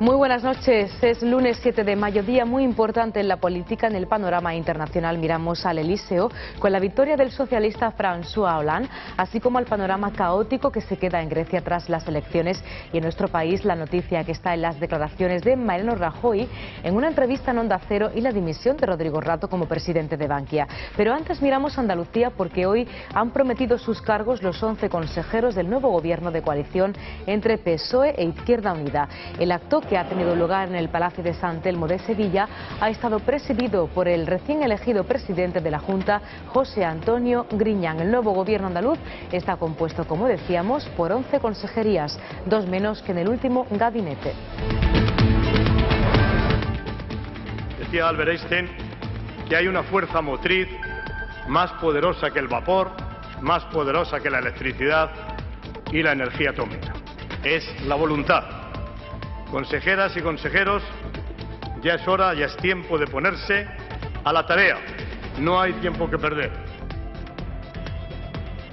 Muy buenas noches. Es lunes 7 de mayo, día muy importante en la política. En el panorama internacional miramos al Elíseo con la victoria del socialista François Hollande, así como al panorama caótico que se queda en Grecia tras las elecciones, y en nuestro país la noticia que está en las declaraciones de Mariano Rajoy en una entrevista en Onda Cero y la dimisión de Rodrigo Rato como presidente de Bankia. Pero antes miramos a Andalucía, porque hoy han prometido sus cargos los 11 consejeros del nuevo gobierno de coalición entre PSOE e Izquierda Unida. El acto, que ha tenido lugar en el Palacio de San Telmo de Sevilla, ha estado presidido por el recién elegido presidente de la Junta, José Antonio Griñán. El nuevo gobierno andaluz está compuesto, como decíamos, por 11 consejerías, 2 menos que en el último gabinete. Decía Albert Einstein que hay una fuerza motriz más poderosa que el vapor, más poderosa que la electricidad y la energía atómica. Es la voluntad. Consejeras y consejeros, ya es hora, ya es tiempo de ponerse a la tarea. No hay tiempo que perder.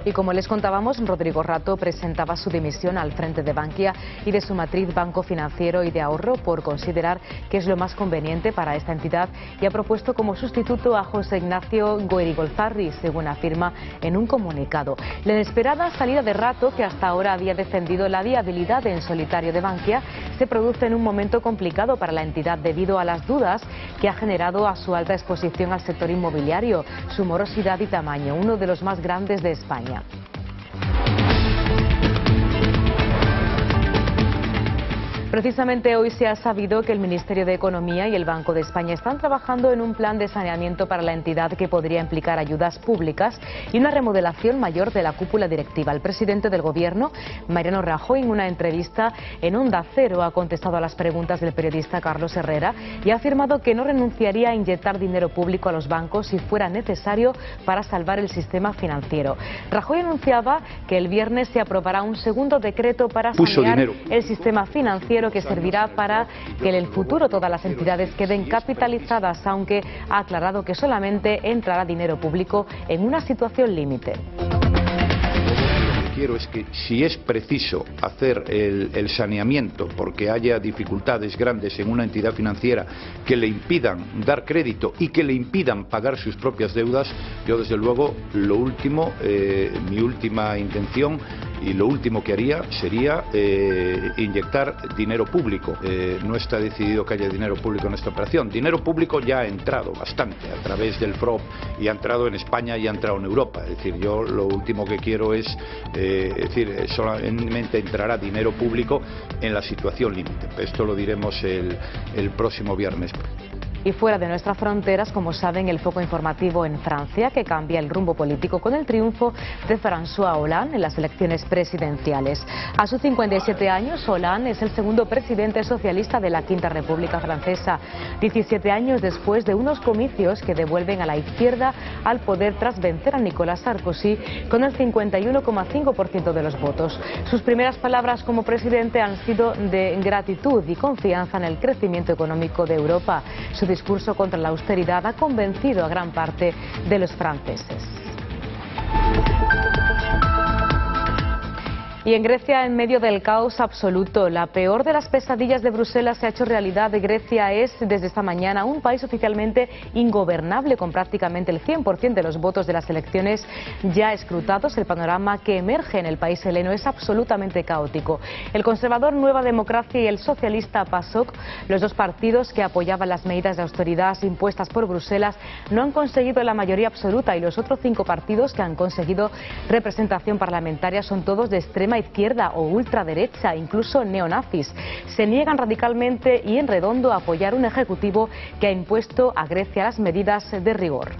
Y como les contábamos, Rodrigo Rato presentaba su dimisión al frente de Bankia y de su matriz Banco Financiero y de Ahorro por considerar que es lo más conveniente para esta entidad, y ha propuesto como sustituto a José Ignacio Goirigolzarri, según afirma en un comunicado. La inesperada salida de Rato, que hasta ahora había defendido la viabilidad en solitario de Bankia, se produce en un momento complicado para la entidad debido a las dudas que ha generado a su alta exposición al sector inmobiliario, su morosidad y tamaño, uno de los más grandes de España. Precisamente hoy se ha sabido que el Ministerio de Economía y el Banco de España están trabajando en un plan de saneamiento para la entidad que podría implicar ayudas públicas y una remodelación mayor de la cúpula directiva. El presidente del Gobierno, Mariano Rajoy, en una entrevista en Onda Cero, ha contestado a las preguntas del periodista Carlos Herrera y ha afirmado que no renunciaría a inyectar dinero público a los bancos si fuera necesario para salvar el sistema financiero. Rajoy anunciaba que el viernes se aprobará un segundo decreto para sanear el sistema financiero, que servirá para que en el futuro todas las entidades queden capitalizadas, aunque ha aclarado que solamente entrará dinero público en una situación límite. Quiero es que, si es preciso hacer el saneamiento porque haya dificultades grandes en una entidad financiera que le impidan dar crédito y que le impidan pagar sus propias deudas, yo desde luego lo último, mi última intención y lo último que haría sería inyectar dinero público. No está decidido que haya dinero público en esta operación. Dinero público ya ha entrado bastante a través del FROB, y ha entrado en España y ha entrado en Europa. Es decir, yo lo último que quiero es solamente entrará dinero público en la situación límite. Esto lo diremos el próximo viernes. Y fuera de nuestras fronteras, como saben, el foco informativo en Francia, que cambia el rumbo político con el triunfo de François Hollande en las elecciones presidenciales. A sus 57 años, Hollande es el segundo presidente socialista de la Quinta República Francesa, 17 años después de unos comicios que devuelven a la izquierda al poder tras vencer a Nicolas Sarkozy con el 51,5% de los votos. Sus primeras palabras como presidente han sido de gratitud y confianza en el crecimiento económico de Europa. Su discurso contra la austeridad ha convencido a gran parte de los franceses. Y en Grecia, en medio del caos absoluto, la peor de las pesadillas de Bruselas se ha hecho realidad. Grecia es, desde esta mañana, un país oficialmente ingobernable, con prácticamente el 100% de los votos de las elecciones ya escrutados. El panorama que emerge en el país heleno es absolutamente caótico. El conservador Nueva Democracia y el socialista PASOK, los dos partidos que apoyaban las medidas de austeridad impuestas por Bruselas, no han conseguido la mayoría absoluta, y los otros 5 partidos que han conseguido representación parlamentaria son todos de extrema izquierda o ultraderecha, incluso neonazis. Se niegan radicalmente y en redondo a apoyar un ejecutivo que ha impuesto a Grecia las medidas de rigor.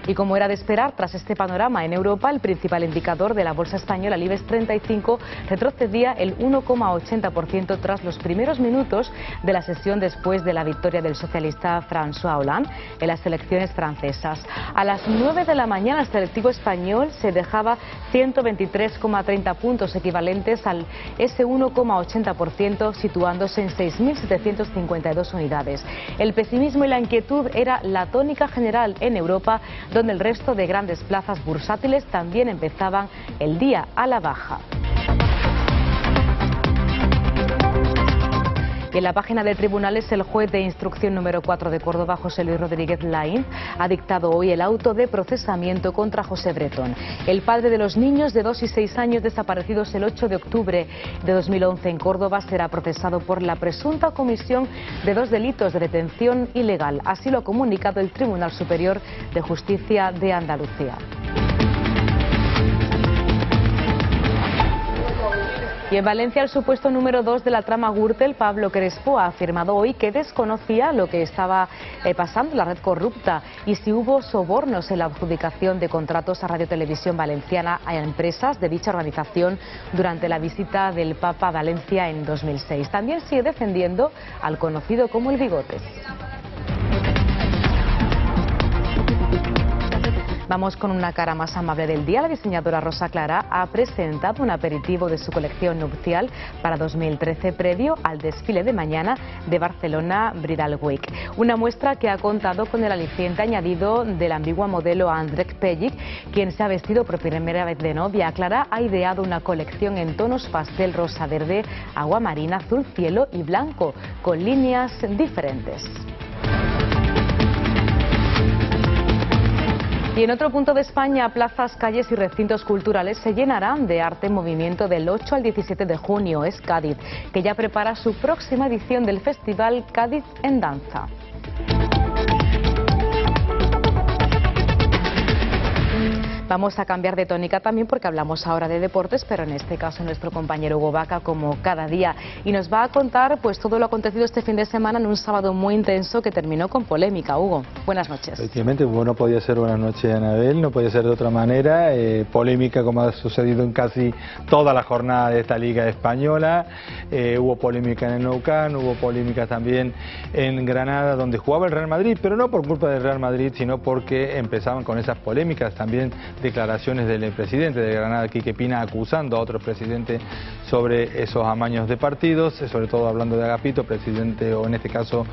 Y como era de esperar, tras este panorama en Europa, el principal indicador de la bolsa española, el IBEX 35, retrocedía el 1,80% tras los primeros minutos de la sesión después de la victoria del socialista François Hollande en las elecciones francesas. A las 9 de la mañana, el selectivo español se dejaba 123,30 puntos, equivalentes al ese 1,80%, situándose en 6.752 unidades. El pesimismo y la inquietud era la tónica general en Europa, donde el resto de grandes plazas bursátiles también empezaban el día a la baja. Y en la página de tribunales, el juez de instrucción número 4 de Córdoba, José Luis Rodríguez Laín, ha dictado hoy el auto de procesamiento contra José Bretón, el padre de los niños de 2 y 6 años desaparecidos el 8 de octubre de 2011 en Córdoba. Será procesado por la presunta comisión de 2 delitos de detención ilegal. Así lo ha comunicado el Tribunal Superior de Justicia de Andalucía. Y en Valencia, el supuesto número 2 de la trama Gürtel, Pablo Crespo, ha afirmado hoy que desconocía lo que estaba pasando en la red corrupta y si hubo sobornos en la adjudicación de contratos a Radio Televisión Valenciana a empresas de dicha organización durante la visita del Papa a Valencia en 2006. También sigue defendiendo al conocido como el Bigotes. Vamos con una cara más amable del día. La diseñadora Rosa Clara ha presentado un aperitivo de su colección nupcial para 2013 previo al desfile de mañana de Barcelona Bridal Week. Una muestra que ha contado con el aliciente añadido de la ambigua modelo Andrek Pellic, quien se ha vestido por primera vez de novia. Clara ha ideado una colección en tonos pastel, rosa, verde, agua marina, azul cielo y blanco, con líneas diferentes. Y en otro punto de España, plazas, calles y recintos culturales se llenarán de arte en movimiento del 8 al 17 de junio. Es Cádiz, que ya prepara su próxima edición del festival Cádiz en Danza. Vamos a cambiar de tónica también porque hablamos ahora de deportes, pero en este caso nuestro compañero Hugo Vaca, como cada día, y nos va a contar pues todo lo acontecido este fin de semana en un sábado muy intenso que terminó con polémica. Hugo, buenas noches. Efectivamente, no podía ser buenas noches, Anabel, no podía ser de otra manera. Polémica como ha sucedido en casi toda la jornada de esta Liga Española. Hubo polémica en el Nou Camp, hubo polémica también en Granada, donde jugaba el Real Madrid, pero no por culpa del Real Madrid, sino porque empezaban con esas polémicas también. Declaraciones del presidente de Granada, Quique Pina, acusando a otro presidente sobre esos amaños de partidos, sobre todo hablando de Agapito, presidente o en este caso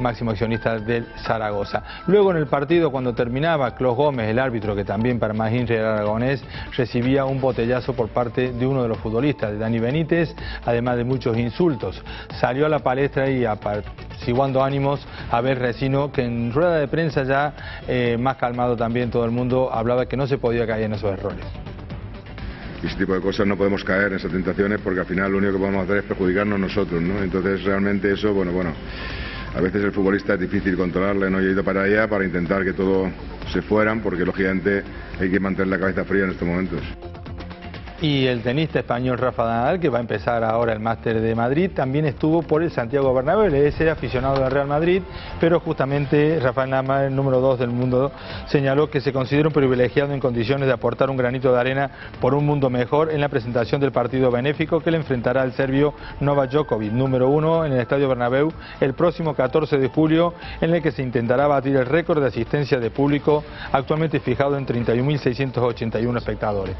máximo accionista del Zaragoza. Luego en el partido, cuando terminaba, Clos Gómez, el árbitro, que también para más hincha era aragonés, recibía un botellazo por parte de uno de los futbolistas, de Dani Benítez, además de muchos insultos. Salió a la palestra y apaciguando ánimos a ver Resino, que en rueda de prensa ya más calmado también todo el mundo hablaba que no se podía caer en esos errores. Y ese tipo de cosas no podemos caer en esas tentaciones porque al final lo único que podemos hacer es perjudicarnos nosotros, ¿no? Entonces realmente eso, bueno, a veces el futbolista es difícil controlarle, ¿no? Yo he ido para allá para intentar que todos se fueran porque lógicamente hay que mantener la cabeza fría en estos momentos. Y el tenista español Rafa Nadal, que va a empezar ahora el Máster de Madrid, también estuvo por el Santiago Bernabéu, es aficionado del Real Madrid, pero justamente Rafael Nadal, el número 2 del mundo, señaló que se considera un privilegiado en condiciones de aportar un granito de arena por un mundo mejor en la presentación del partido benéfico que le enfrentará al serbio Novak Djokovic, número 1 en el Estadio Bernabéu, el próximo 14 de julio, en el que se intentará batir el récord de asistencia de público, actualmente fijado en 31.681 espectadores.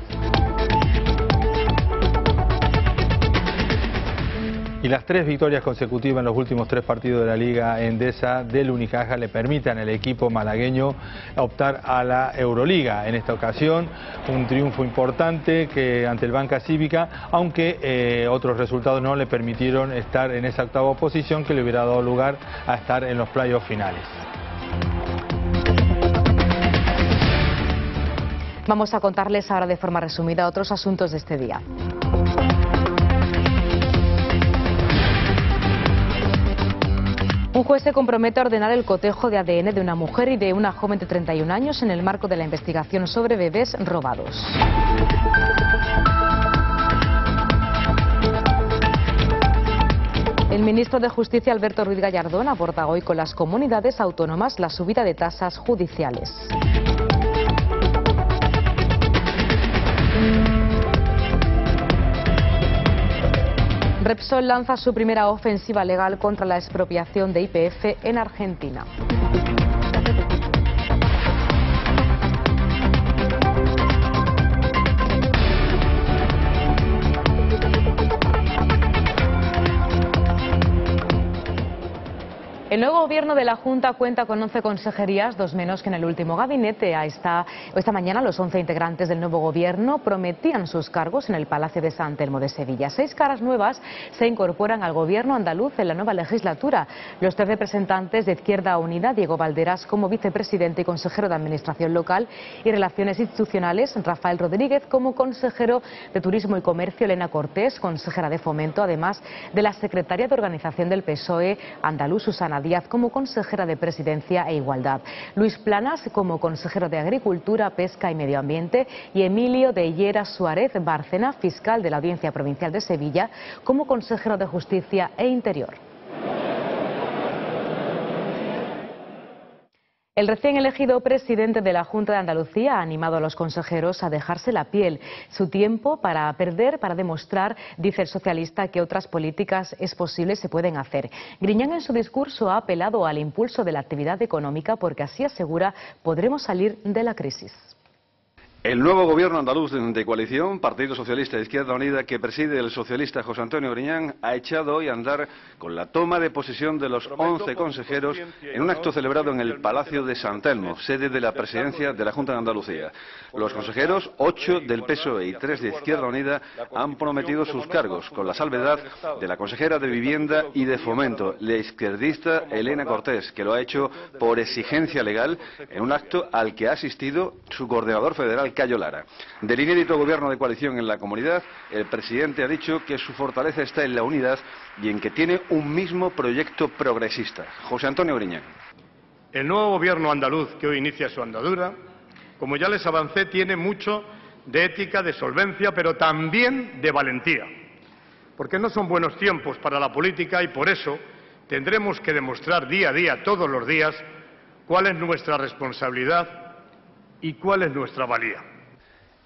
Y las 3 victorias consecutivas en los últimos 3 partidos de la Liga Endesa del Unicaja le permitan al equipo malagueño optar a la Euroliga. En esta ocasión, un triunfo importante que ante el Banca Cívica, aunque otros resultados no le permitieron estar en esa octava posición que le hubiera dado lugar a estar en los playoffs finales. Vamos a contarles ahora de forma resumida otros asuntos de este día. Un juez se compromete a ordenar el cotejo de ADN de una mujer y de una joven de 31 años en el marco de la investigación sobre bebés robados. El ministro de Justicia, Alberto Ruiz Gallardón, aborda hoy con las comunidades autónomas la subida de tasas judiciales. Repsol lanza su primera ofensiva legal contra la expropiación de YPF en Argentina. El nuevo gobierno de la Junta cuenta con 11 consejerías, 2 menos que en el último gabinete. Esta mañana los 11 integrantes del nuevo gobierno prometían sus cargos en el Palacio de San Telmo de Sevilla. 6 caras nuevas se incorporan al gobierno andaluz en la nueva legislatura. Los 3 representantes de Izquierda Unida, Diego Valderas como vicepresidente y consejero de Administración Local y Relaciones Institucionales, Rafael Rodríguez como consejero de Turismo y Comercio, Elena Cortés, consejera de Fomento, además de la secretaria de Organización del PSOE andaluz, Susana Díaz, como consejera de Presidencia e Igualdad, Luis Planas como consejero de Agricultura, Pesca y Medio Ambiente y Emilio de Lleras Suárez Bárcena, fiscal de la Audiencia Provincial de Sevilla, como consejero de Justicia e Interior. El recién elegido presidente de la Junta de Andalucía ha animado a los consejeros a dejarse la piel, su tiempo para perder, para demostrar, dice el socialista, que otras políticas es posible, se pueden hacer. Griñán en su discurso ha apelado al impulso de la actividad económica porque así asegura podremos salir de la crisis. El nuevo gobierno andaluz de coalición, Partido Socialista e Izquierda Unida, que preside el socialista José Antonio Griñán, ha echado hoy a andar con la toma de posesión de los 11 consejeros en un acto celebrado en el Palacio de San Telmo, sede de la presidencia de la Junta de Andalucía. Los consejeros, 8 del PSOE y 3 de Izquierda Unida, han prometido sus cargos, con la salvedad de la consejera de Vivienda y de Fomento, la izquierdista Elena Cortés, que lo ha hecho por exigencia legal en un acto al que ha asistido su coordinador federal, Cayo Lara. Del inédito gobierno de coalición en la comunidad, el presidente ha dicho que su fortaleza está en la unidad y en que tiene un mismo proyecto progresista. José Antonio Griñán. El nuevo gobierno andaluz que hoy inicia su andadura, como ya les avancé, tiene mucho de ética, de solvencia, pero también de valentía. Porque no son buenos tiempos para la política y por eso tendremos que demostrar día a día, todos los días, cuál es nuestra responsabilidad y cuál es nuestra valía.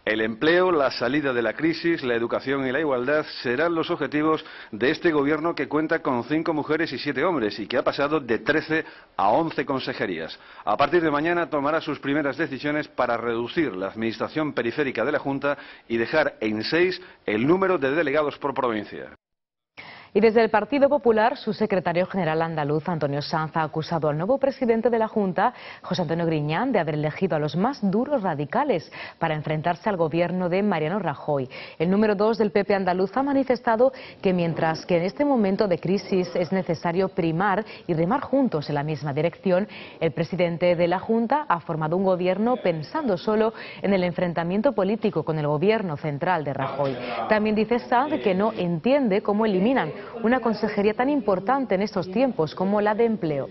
El empleo, la salida de la crisis, la educación y la igualdad serán los objetivos de este gobierno que cuenta con 5 mujeres y 7 hombres y que ha pasado de 13 a 11 consejerías. A partir de mañana tomará sus primeras decisiones para reducir la administración periférica de la Junta y dejar en 6 el número de delegados por provincia. Y desde el Partido Popular, su secretario general andaluz, Antonio Sanz, ha acusado al nuevo presidente de la Junta, José Antonio Griñán, de haber elegido a los más duros radicales para enfrentarse al gobierno de Mariano Rajoy. El número 2 del PP andaluz ha manifestado que mientras que en este momento de crisis es necesario primar y remar juntos en la misma dirección, el presidente de la Junta ha formado un gobierno pensando solo en el enfrentamiento político con el gobierno central de Rajoy. También dice Sanz que no entiende cómo eliminan una consejería tan importante en estos tiempos como la de empleo.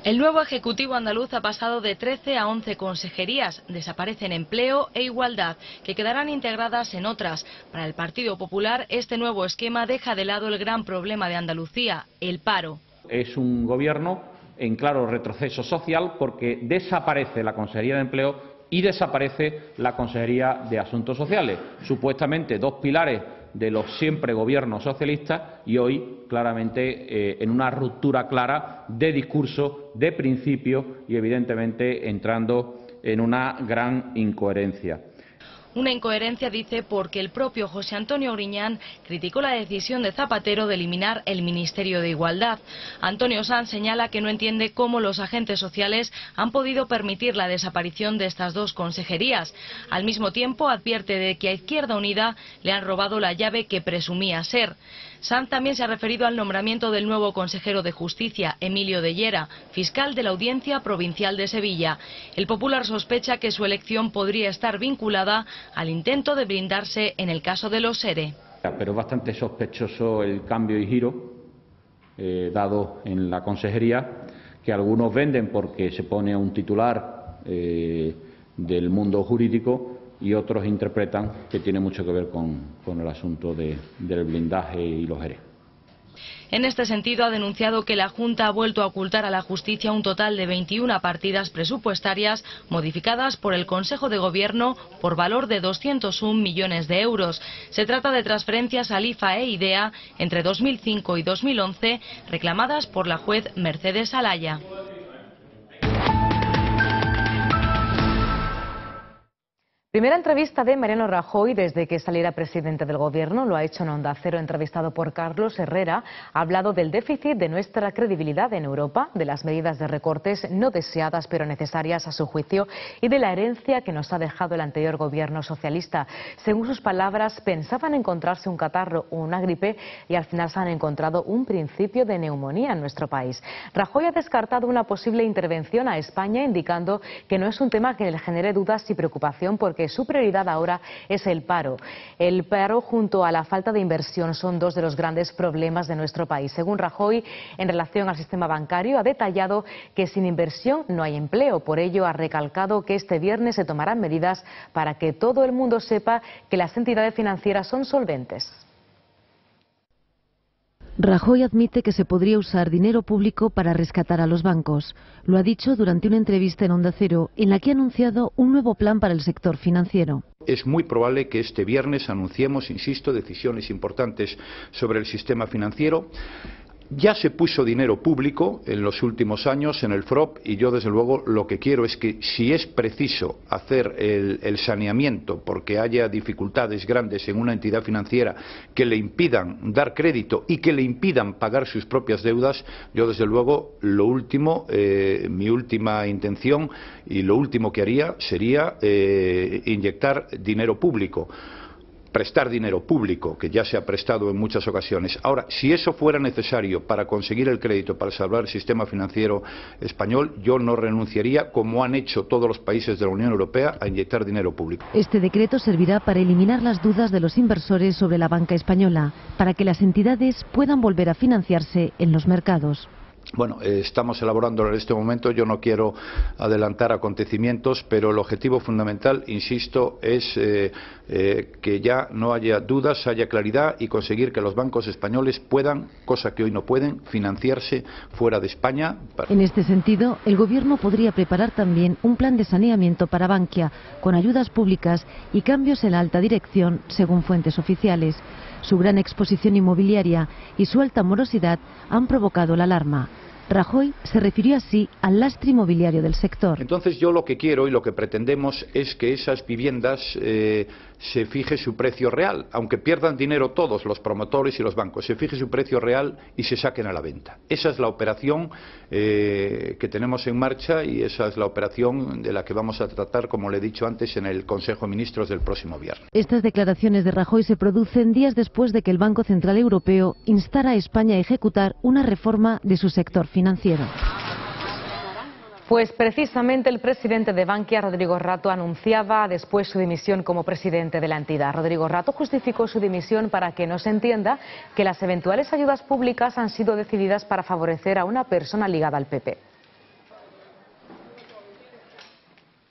El nuevo Ejecutivo andaluz ha pasado de 13 a 11 consejerías. Desaparecen empleo e igualdad, que quedarán integradas en otras. Para el Partido Popular, este nuevo esquema deja de lado el gran problema de Andalucía, el paro. Es un gobierno en claro retroceso social porque desaparece la Consejería de Empleo y desaparece la Consejería de Asuntos Sociales, supuestamente 2 pilares de los siempre gobiernos socialistas y hoy claramente en una ruptura clara de discurso, de principio y evidentemente entrando en una gran incoherencia. Una incoherencia, dice, porque el propio José Antonio Griñán criticó la decisión de Zapatero de eliminar el Ministerio de Igualdad. Antonio Sanz señala que no entiende cómo los agentes sociales han podido permitir la desaparición de estas 2 consejerías. Al mismo tiempo, advierte de que a Izquierda Unida le han robado la llave que presumía ser. Sanz también se ha referido al nombramiento del nuevo consejero de Justicia, Emilio de Lleras, fiscal de la Audiencia Provincial de Sevilla. El Popular sospecha que su elección podría estar vinculada al intento de blindarse en el caso de los ERE. Pero es bastante sospechoso el cambio y giro dado en la consejería, que algunos venden porque se pone un titular del mundo jurídico y otros interpretan que tiene mucho que ver con el asunto del blindaje y los ERE. En este sentido, ha denunciado que la Junta ha vuelto a ocultar a la justicia un total de 21 partidas presupuestarias modificadas por el Consejo de Gobierno por valor de 201 millones de euros. Se trata de transferencias al IFA e IDEA entre 2005 y 2011 reclamadas por la juez Mercedes Alaya. Primera entrevista de Mariano Rajoy desde que saliera presidente del Gobierno. Lo ha hecho en Onda Cero, entrevistado por Carlos Herrera. Ha hablado del déficit de nuestra credibilidad en Europa, de las medidas de recortes no deseadas pero necesarias a su juicio y de la herencia que nos ha dejado el anterior Gobierno socialista. Según sus palabras, pensaban encontrarse un catarro o una gripe y al final se han encontrado un principio de neumonía en nuestro país. Rajoy ha descartado una posible intervención a España, indicando que no es un tema que le genere dudas y preocupación porque su prioridad ahora es el paro. El paro junto a la falta de inversión son dos de los grandes problemas de nuestro país. Según Rajoy, en relación al sistema bancario, ha detallado que sin inversión no hay empleo. Por ello, ha recalcado que este viernes se tomarán medidas para que todo el mundo sepa que las entidades financieras son solventes. Rajoy admite que se podría usar dinero público para rescatar a los bancos. Lo ha dicho durante una entrevista en Onda Cero, en la que ha anunciado un nuevo plan para el sector financiero. Es muy probable que este viernes anunciemos, insisto, decisiones importantes sobre el sistema financiero. Ya se puso dinero público en los últimos años en el FROP y yo desde luego lo que quiero es que si es preciso hacer el saneamiento porque haya dificultades grandes en una entidad financiera que le impidan dar crédito y que le impidan pagar sus propias deudas, yo desde luego lo último, mi última intención y lo último que haría sería inyectar dinero público. Prestar dinero público, que ya se ha prestado en muchas ocasiones. Ahora, si eso fuera necesario para conseguir el crédito, para salvar el sistema financiero español, yo no renunciaría, como han hecho todos los países de la Unión Europea, a inyectar dinero público. Este decreto servirá para eliminar las dudas de los inversores sobre la banca española, para que las entidades puedan volver a financiarse en los mercados. Bueno, estamos elaborándolo en este momento, yo no quiero adelantar acontecimientos, pero el objetivo fundamental, insisto, es que ya no haya dudas, haya claridad y conseguir que los bancos españoles puedan, cosa que hoy no pueden, financiarse fuera de España. En este sentido, el Gobierno podría preparar también un plan de saneamiento para Bankia, con ayudas públicas y cambios en la alta dirección, según fuentes oficiales. Su gran exposición inmobiliaria y su alta morosidad han provocado la alarma. Rajoy se refirió así al lastre inmobiliario del sector. Entonces yo lo que quiero y lo que pretendemos es que esas viviendas se fije su precio real, aunque pierdan dinero todos los promotores y los bancos, se fije su precio real y se saquen a la venta. Esa es la operación que tenemos en marcha y esa es la operación de la que vamos a tratar, como le he dicho antes, en el Consejo de Ministros del próximo viernes. Estas declaraciones de Rajoy se producen días después de que el Banco Central Europeo instara a España a ejecutar una reforma de su sector financiero. Pues precisamente el presidente de Bankia, Rodrigo Rato, anunciaba después su dimisión como presidente de la entidad. Rodrigo Rato justificó su dimisión para que no se entienda que las eventuales ayudas públicas han sido decididas para favorecer a una persona ligada al PP.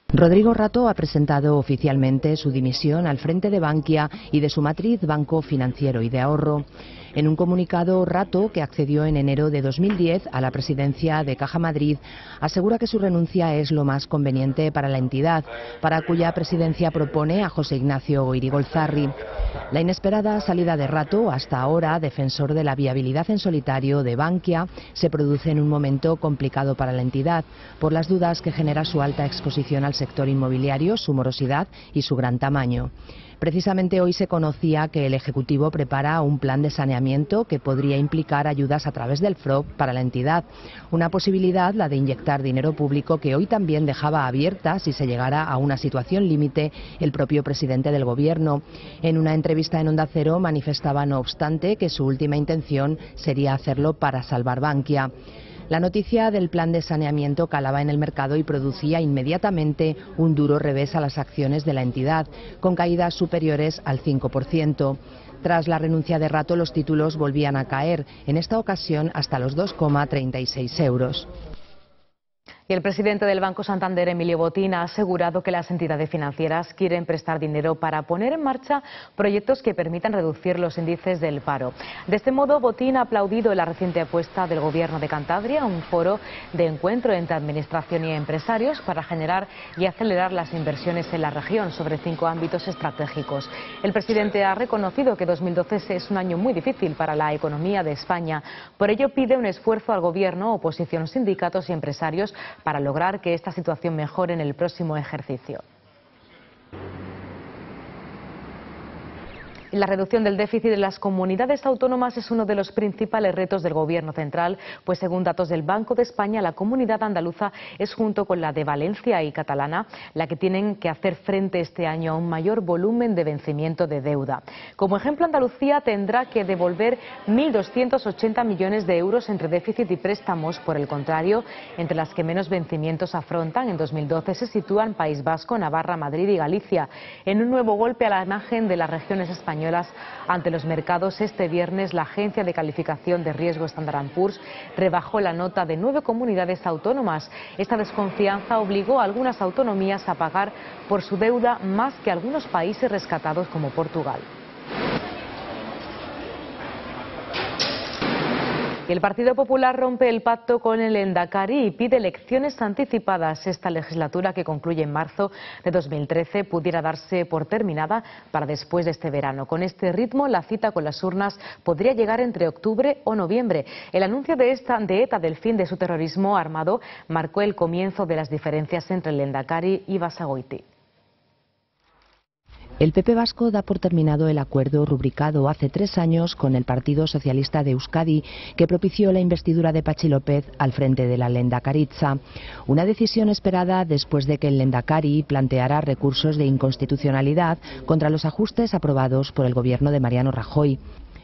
Rodrigo Rato ha presentado oficialmente su dimisión al frente de Bankia y de su matriz Banco Financiero y de Ahorro. En un comunicado, Rato, que accedió en enero de 2010 a la presidencia de Caja Madrid, asegura que su renuncia es lo más conveniente para la entidad, para cuya presidencia propone a José Ignacio Irigoizarri. La inesperada salida de Rato, hasta ahora defensor de la viabilidad en solitario de Bankia, se produce en un momento complicado para la entidad, por las dudas que genera su alta exposición al sector inmobiliario, su morosidad y su gran tamaño. Precisamente hoy se conocía que el Ejecutivo prepara un plan de saneamiento que podría implicar ayudas a través del FROP para la entidad. Una posibilidad, la de inyectar dinero público, que hoy también dejaba abierta si se llegara a una situación límite el propio presidente del Gobierno. En una entrevista en Onda Cero manifestaba, no obstante, que su última intención sería hacerlo para salvar Bankia. La noticia del plan de saneamiento calaba en el mercado y producía inmediatamente un duro revés a las acciones de la entidad, con caídas superiores al 5%. Tras la renuncia de Rato, los títulos volvían a caer, en esta ocasión hasta los 2,36 euros. Y el presidente del Banco Santander, Emilio Botín, ha asegurado que las entidades financieras quieren prestar dinero para poner en marcha proyectos que permitan reducir los índices del paro. De este modo, Botín ha aplaudido la reciente apuesta del Gobierno de Cantabria, un foro de encuentro entre administración y empresarios para generar y acelerar las inversiones en la región sobre 5 ámbitos estratégicos. El presidente ha reconocido que 2012 es un año muy difícil para la economía de España. Por ello, pide un esfuerzo al Gobierno, oposición, sindicatos y empresarios para lograr que esta situación mejore en el próximo ejercicio. La reducción del déficit de las comunidades autónomas es uno de los principales retos del Gobierno central, pues según datos del Banco de España, la comunidad andaluza es, junto con la de Valencia y catalana, la que tienen que hacer frente este año a un mayor volumen de vencimiento de deuda. Como ejemplo, Andalucía tendrá que devolver 1.280 millones de euros entre déficit y préstamos. Por el contrario, entre las que menos vencimientos afrontan en 2012 se sitúan País Vasco, Navarra, Madrid y Galicia. En un nuevo golpe a la imagen de las regiones españolas ante los mercados, este viernes la agencia de calificación de riesgo Standard & Poor's rebajó la nota de 9 comunidades autónomas. Esta desconfianza obligó a algunas autonomías a pagar por su deuda más que algunos países rescatados como Portugal. Y el Partido Popular rompe el pacto con el Endacari y pide elecciones anticipadas. Esta legislatura, que concluye en marzo de 2013, pudiera darse por terminada para después de este verano. Con este ritmo, la cita con las urnas podría llegar entre octubre o noviembre. El anuncio de ETA del fin de su terrorismo armado marcó el comienzo de las diferencias entre el Endacari y Basagoiti. El PP vasco da por terminado el acuerdo rubricado hace 3 años con el Partido Socialista de Euskadi, que propició la investidura de Patxi López al frente de la Lehendakaritza. Una decisión esperada después de que el Lehendakari planteara recursos de inconstitucionalidad contra los ajustes aprobados por el gobierno de Mariano Rajoy.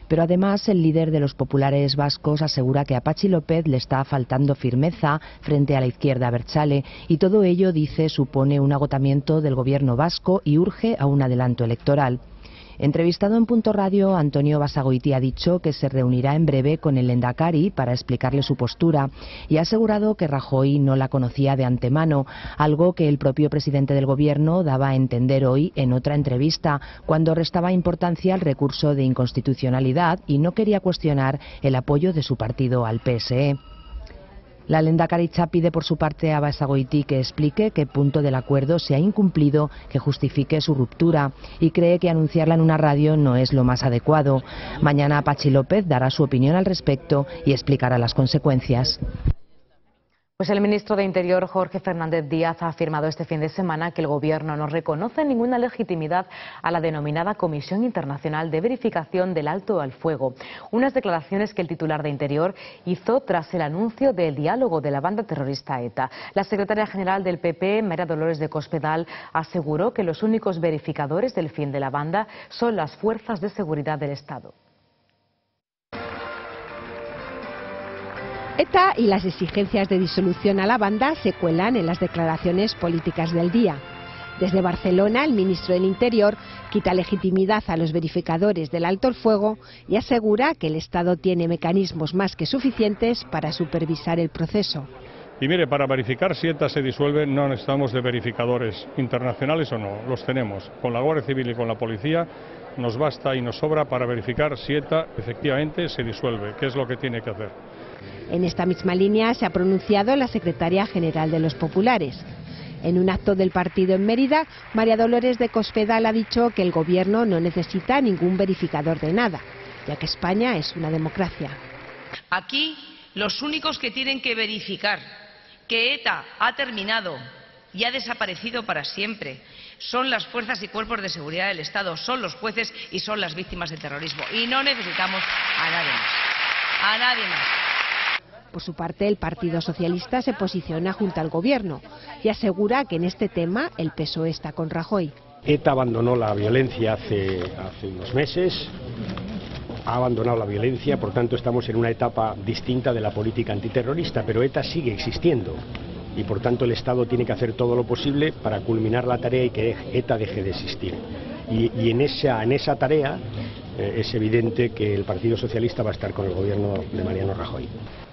Pero además el líder de los populares vascos asegura que a Patxi López le está faltando firmeza frente a la izquierda abertzale, y todo ello, dice, supone un agotamiento del gobierno vasco y urge a un adelanto electoral. Entrevistado en Punto Radio, Antonio Basagoiti ha dicho que se reunirá en breve con el Endacari para explicarle su postura y ha asegurado que Rajoy no la conocía de antemano, algo que el propio presidente del gobierno daba a entender hoy en otra entrevista, cuando restaba importancia al recurso de inconstitucionalidad y no quería cuestionar el apoyo de su partido al PSE. La Lehendakaritza pide por su parte a Basagoiti que explique qué punto del acuerdo se ha incumplido que justifique su ruptura, y cree que anunciarla en una radio no es lo más adecuado. Mañana Patxi López dará su opinión al respecto y explicará las consecuencias. Pues el ministro de Interior, Jorge Fernández Díaz, ha afirmado este fin de semana que el Gobierno no reconoce ninguna legitimidad a la denominada Comisión Internacional de Verificación del Alto al Fuego. Unas declaraciones que el titular de Interior hizo tras el anuncio del diálogo de la banda terrorista ETA. La secretaria general del PP, María Dolores de Cospedal, aseguró que los únicos verificadores del fin de la banda son las fuerzas de seguridad del Estado. ETA y las exigencias de disolución a la banda se cuelan en las declaraciones políticas del día. Desde Barcelona, el ministro del Interior quita legitimidad a los verificadores del alto el fuego y asegura que el Estado tiene mecanismos más que suficientes para supervisar el proceso. Y mire, para verificar si ETA se disuelve no necesitamos de verificadores internacionales o no, los tenemos. Con la Guardia Civil y con la Policía nos basta y nos sobra para verificar si ETA efectivamente se disuelve, que es lo que tiene que hacer. En esta misma línea se ha pronunciado la secretaria general de los populares. En un acto del partido en Mérida, María Dolores de Cospedal ha dicho que el Gobierno no necesita ningún verificador de nada, ya que España es una democracia. Aquí los únicos que tienen que verificar que ETA ha terminado y ha desaparecido para siempre son las fuerzas y cuerpos de seguridad del Estado, son los jueces y son las víctimas del terrorismo. Y no necesitamos a nadie más. A nadie más. Por su parte, el Partido Socialista se posiciona junto al Gobierno y asegura que en este tema el PSOE está con Rajoy. ETA abandonó la violencia hace unos meses, ha abandonado la violencia, por tanto estamos en una etapa distinta de la política antiterrorista, pero ETA sigue existiendo y por tanto el Estado tiene que hacer todo lo posible para culminar la tarea y que ETA deje de existir. Y en esa tarea es evidente que el Partido Socialista va a estar con el Gobierno de Mariano Rajoy.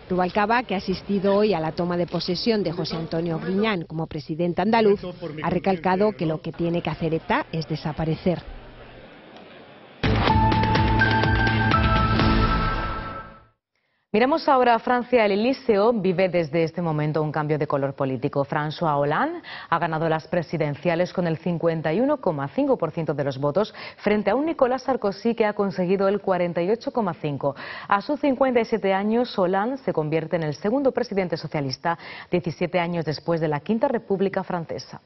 Rubalcaba, que ha asistido hoy a la toma de posesión de José Antonio Griñán como presidente andaluz, ha recalcado que lo que tiene que hacer ETA es desaparecer. Miramos ahora a Francia. El Elíseo vive desde este momento un cambio de color político. François Hollande ha ganado las presidenciales con el 51,5% de los votos frente a un Nicolas Sarkozy que ha conseguido el 48,5%. A sus 57 años, Hollande se convierte en el segundo presidente socialista 17 años después de la Quinta República Francesa.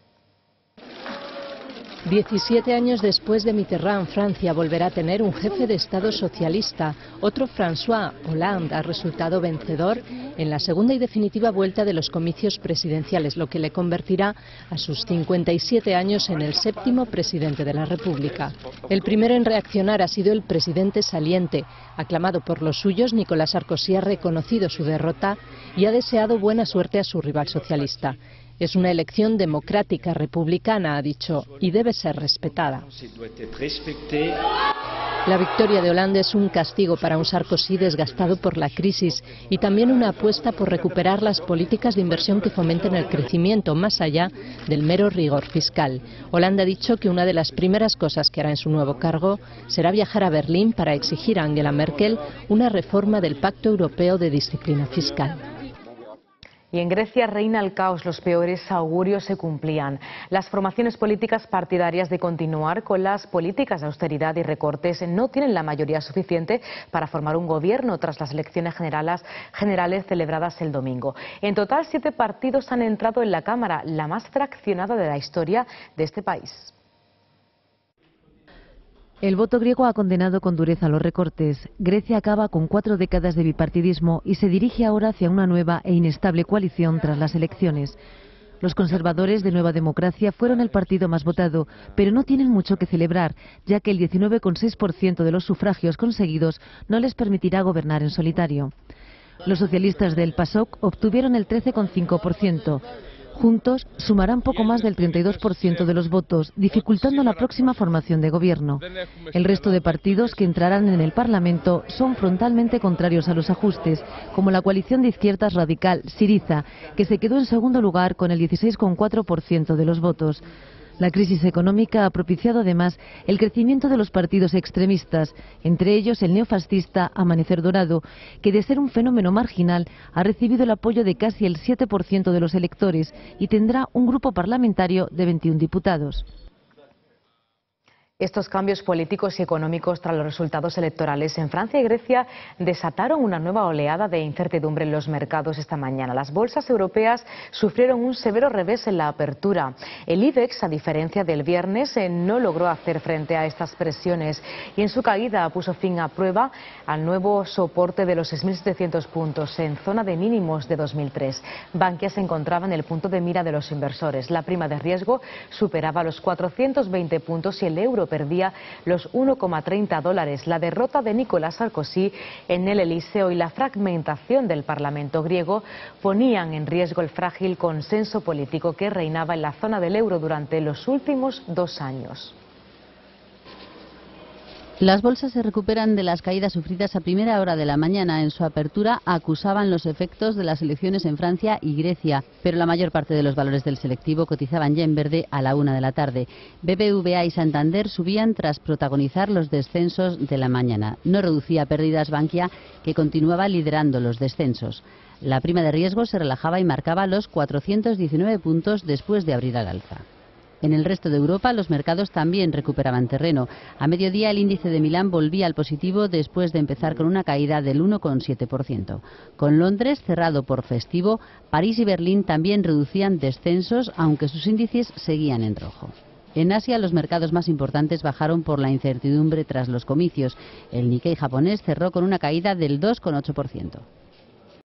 17 años después de Mitterrand, Francia volverá a tener un jefe de Estado socialista. Otro, François Hollande, ha resultado vencedor en la segunda y definitiva vuelta de los comicios presidenciales, lo que le convertirá a sus 57 años en el 7º presidente de la República. El primero en reaccionar ha sido el presidente saliente. Aclamado por los suyos, Nicolas Sarkozy ha reconocido su derrota y ha deseado buena suerte a su rival socialista. Es una elección democrática republicana, ha dicho, y debe ser respetada. La victoria de Hollande es un castigo para un Sarkozy desgastado por la crisis y también una apuesta por recuperar las políticas de inversión que fomenten el crecimiento más allá del mero rigor fiscal. Hollande ha dicho que una de las primeras cosas que hará en su nuevo cargo será viajar a Berlín para exigir a Angela Merkel una reforma del Pacto Europeo de Disciplina Fiscal. Y en Grecia reina el caos, los peores augurios se cumplían. Las formaciones políticas partidarias de continuar con las políticas de austeridad y recortes no tienen la mayoría suficiente para formar un gobierno tras las elecciones generales celebradas el domingo. En total, 7 partidos han entrado en la Cámara, la más fraccionada de la historia de este país. El voto griego ha condenado con dureza los recortes. Grecia acaba con 4 décadas de bipartidismo y se dirige ahora hacia una nueva e inestable coalición tras las elecciones. Los conservadores de Nueva Democracia fueron el partido más votado, pero no tienen mucho que celebrar, ya que el 19,6% de los sufragios conseguidos no les permitirá gobernar en solitario. Los socialistas del PASOK obtuvieron el 13,5%. Juntos sumarán poco más del 32% de los votos, dificultando la próxima formación de gobierno. El resto de partidos que entrarán en el Parlamento son frontalmente contrarios a los ajustes, como la coalición de izquierdas radical Syriza, que se quedó en segundo lugar con el 16,4% de los votos. La crisis económica ha propiciado además el crecimiento de los partidos extremistas, entre ellos el neofascista Amanecer Dorado, que de ser un fenómeno marginal ha recibido el apoyo de casi el 7% de los electores y tendrá un grupo parlamentario de 21 diputados. Estos cambios políticos y económicos tras los resultados electorales en Francia y Grecia desataron una nueva oleada de incertidumbre en los mercados esta mañana. Las bolsas europeas sufrieron un severo revés en la apertura. El IBEX, a diferencia del viernes, no logró hacer frente a estas presiones y en su caída puso fin a prueba al nuevo soporte de los 6.700 puntos en zona de mínimos de 2003. Bankia se encontraba en el punto de mira de los inversores. La prima de riesgo superaba los 420 puntos y el euro perdía los $1,30. La derrota de Nicolas Sarkozy en el Elíseo y la fragmentación del Parlamento griego ponían en riesgo el frágil consenso político que reinaba en la zona del euro durante los últimos 2 años. Las bolsas se recuperan de las caídas sufridas a primera hora de la mañana. En su apertura acusaban los efectos de las elecciones en Francia y Grecia, pero la mayor parte de los valores del selectivo cotizaban ya en verde a la 1 de la tarde. BBVA y Santander subían tras protagonizar los descensos de la mañana. No reducía pérdidas Bankia, que continuaba liderando los descensos. La prima de riesgo se relajaba y marcaba los 419 puntos después de abrir al alza. En el resto de Europa los mercados también recuperaban terreno. A mediodía el índice de Milán volvía al positivo después de empezar con una caída del 1,7%. Con Londres cerrado por festivo, París y Berlín también reducían descensos, aunque sus índices seguían en rojo. En Asia los mercados más importantes bajaron por la incertidumbre tras los comicios. El Nikkei japonés cerró con una caída del 2,8%.